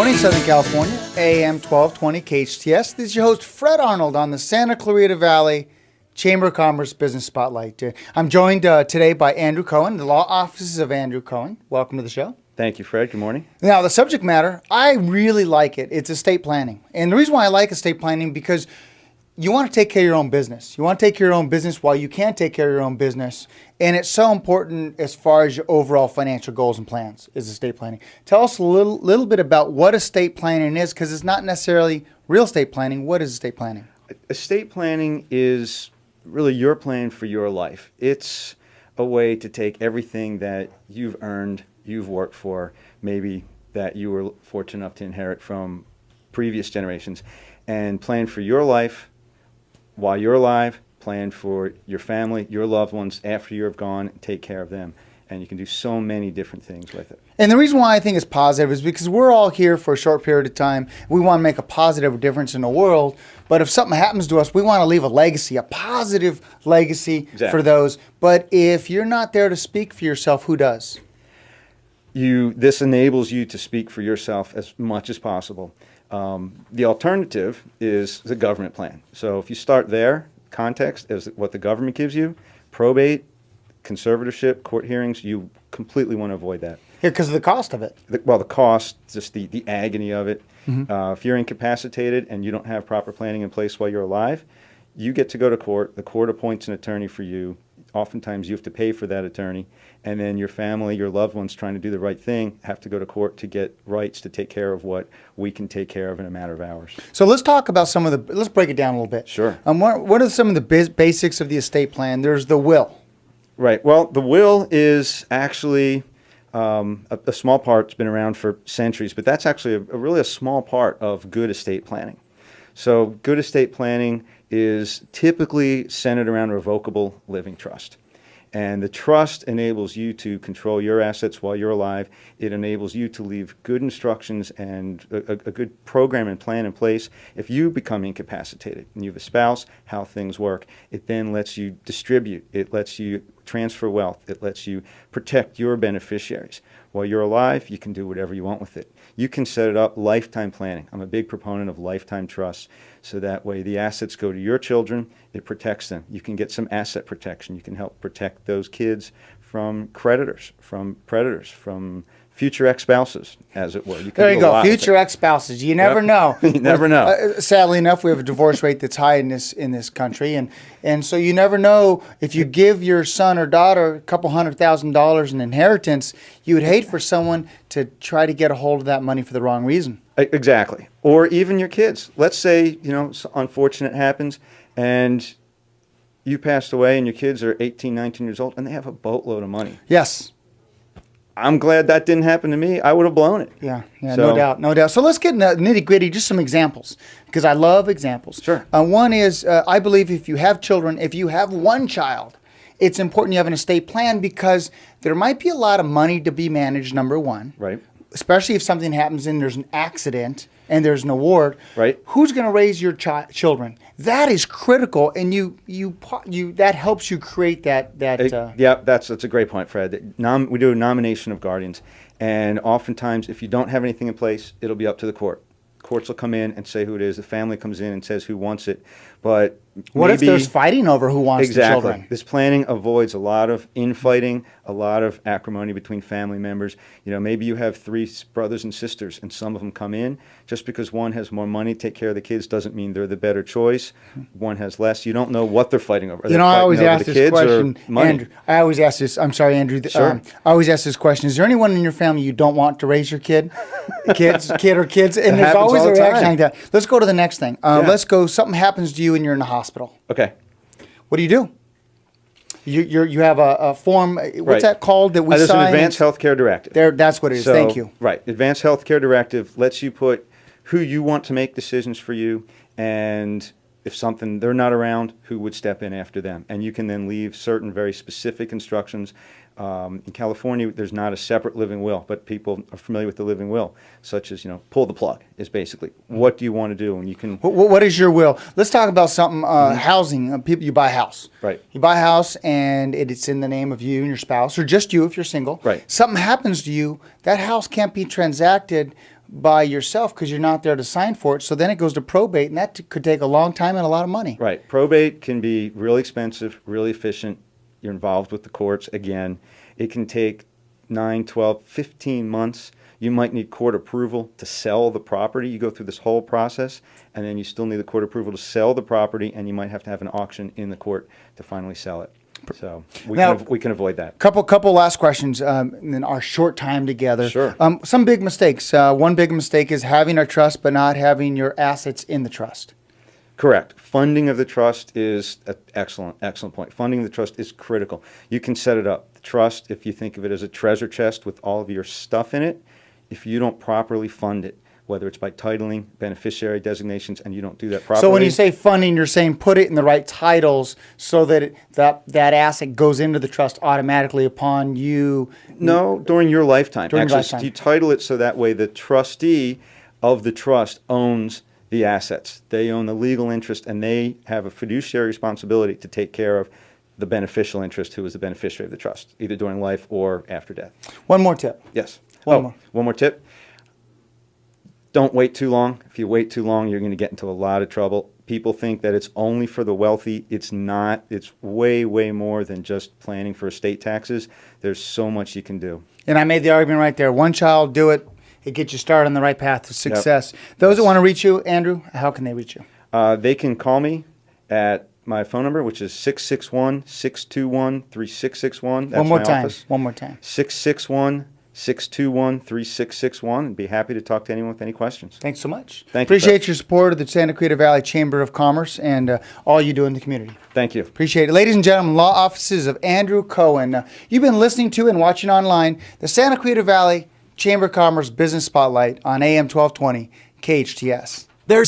morning, Southern California, AM 1220 KHTS. This is your host, Fred Arnold, on the Santa Clarita Valley Chamber of Commerce Business Spotlight. I'm joined today by Andrew Cohen, the law offices of Andrew Cohen. Welcome to the show. Thank you, Fred. Good morning. Now, the subject matter, I really like it. It's estate planning. And the reason why I like estate planning, because you want to take care of your own business. You want to take care of your own business while you can't take care of your own business. And it's so important as far as your overall financial goals and plans is estate planning. Tell us a little bit about what estate planning is, because it's not necessarily real estate planning. What is estate planning? Estate planning is really your plan for your life. It's a way to take everything that you've earned, you've worked for, maybe that you were fortunate enough to inherit from previous generations, and plan for your life while you're alive, plan for your family, your loved ones after you're gone, and take care of them. And you can do so many different things with it. And the reason why I think it's positive is because we're all here for a short period of time. We want to make a positive difference in the world. But if something happens to us, we want to leave a legacy, a positive legacy for those. But if you're not there to speak for yourself, who does? This enables you to speak for yourself as much as possible. The alternative is the government plan. So if you start there, context is what the government gives you, probate, conservatorship, court hearings, you completely want to avoid that. Yeah, because of the cost of it. The cost, just the agony of it. Mm-hmm. If you're incapacitated and you don't have proper planning in place while you're alive, you get to go to court. The court appoints an attorney for you. Oftentimes you have to pay for that attorney. And then your family, your loved ones trying to do the right thing have to go to court to get rights to take care of what we can take care of in a matter of hours. So let's talk about let's break it down a little bit. Sure. What are some of the basics of the estate plan? There's the will. Right. Well, the will is actually a small part. It's been around for centuries, but that's actually really a small part of good estate planning. So good estate planning is typically centered around a revocable living trust. And the trust enables you to control your assets while you're alive. It enables you to leave good instructions and a good program and plan in place. If you become incapacitated and you have a spouse, how things work. It then lets you distribute. It lets you transfer wealth. It lets you protect your beneficiaries. While you're alive, you can do whatever you want with it. You can set it up lifetime planning. I'm a big proponent of lifetime trusts. So that way the assets go to your children, it protects them. You can get some asset protection. You can help protect those kids from creditors, from predators, from future ex-spouses, as it were. There you go, future ex-spouses. You never know. You never know. Sadly enough, we have a divorce rate that's high in this country, and so you never know if you give your son or daughter a couple $100,000 in inheritance, you would hate for someone to try to get a hold of that money for the wrong reason. Exactly. Or even your kids. Let's say, unfortunate happens, and you passed away and your kids are 18, 19 years old, and they have a boatload of money. Yes. I'm glad that didn't happen to me. I would have blown it. Yeah, no doubt. So let's get into nitty-gritty, just some examples, because I love examples. Sure. One is, I believe if you have children, if you have one child, it's important you have an estate plan, because there might be a lot of money to be managed, number one. Right. Especially if something happens and there's an accident and there's an award. Right. Who's going to raise your children? That is critical, and you that helps you create that. Yeah, that's a great point, Fred. We do a nomination of guardians, and oftentimes if you don't have anything in place, it'll be up to the court. Courts will come in and say who it is. The family comes in and says who wants it. But what if there's fighting over who wants the children? Exactly. This planning avoids a lot of infighting, a lot of acrimony between family members. Maybe you have three brothers and sisters, and some of them come in. Just because one has more money to take care of the kids doesn't mean they're the better choice. One has less. You don't know what they're fighting over. I always ask this question, Andrew. I always ask this. I'm sorry, Andrew. Sure. I always ask this question: is there anyone in your family you don't want to raise your kid, kid or kids? And there's always a reaction like that. Let's go to the next thing. Let's go. Something happens to you and you're in the hospital. Okay. What do? You have a form. What's that called that we sign? There's an Advanced Healthcare Directive. That's what it is. Thank you. Right. Advanced Healthcare Directive lets you put who you want to make decisions for you, and if they're not around, who would step in after them. And you can then leave certain very specific instructions. In California, there's not a separate living will, but people are familiar with the living will, such as, pull the plug is basically, what do you want to do? And you can... What is your will? Let's talk about something, housing. People, you buy a house. Right. You buy a house and it's in the name of you and your spouse, or just you if you're single. Right. Something happens to you, that house can't be transacted by yourself because you're not there to sign for it. So then it goes to probate, and that could take a long time and a lot of money. Right. Probate can be really expensive, really efficient. You're involved with the courts again. It can take 9, 12, 15 months. You might need court approval to sell the property. You go through this whole process, and then you still need the court approval to sell the property, and you might have to have an auction in the court to finally sell it. So we can avoid that. Couple last questions in our short time together. Sure. Some big mistakes. One big mistake is having a trust but not having your assets in the trust. Correct. Funding of the trust is an excellent point. Funding of the trust is critical. You can set it up. The trust, if you think of it as a treasure chest with all of your stuff in it, if you don't properly fund it, whether it's by titling, beneficiary designations, and you don't do that properly. So when you say funding, you're saying put it in the right titles so that that asset goes into the trust automatically upon you. No, during your lifetime. During your Actually, lifetime. you title it so that way the trustee of the trust owns the assets. They own the legal interest, and they have a fiduciary responsibility to take care of the beneficial interest, who is the beneficiary of the trust, either during life or after death. One more tip. Yes. One more tip. Don't wait too long. If you wait too long, you're going to get into a lot of trouble. People think that it's only for the wealthy. It's not. It's way, way more than just planning for estate taxes. There's so much you can do. And I made the argument right there. One child, do it. It gets you started on the right path to success. Yep. Those that want to reach you, Andrew, how can they reach you? They can call me at my phone number, which is 661-621-3661. That's One more my time. office. 661-621-3661. And be happy to talk to anyone with any questions. Thanks so much. Thank you. Appreciate your support of the Santa Cruz Valley Chamber of Commerce and all you do in the community. Thank you. Appreciate it. Ladies and gentlemen, law offices of Andrew Cohen. You've been listening to and watching online the Santa Cruz Valley Chamber of Commerce Business Spotlight on AM 1220 KHTS.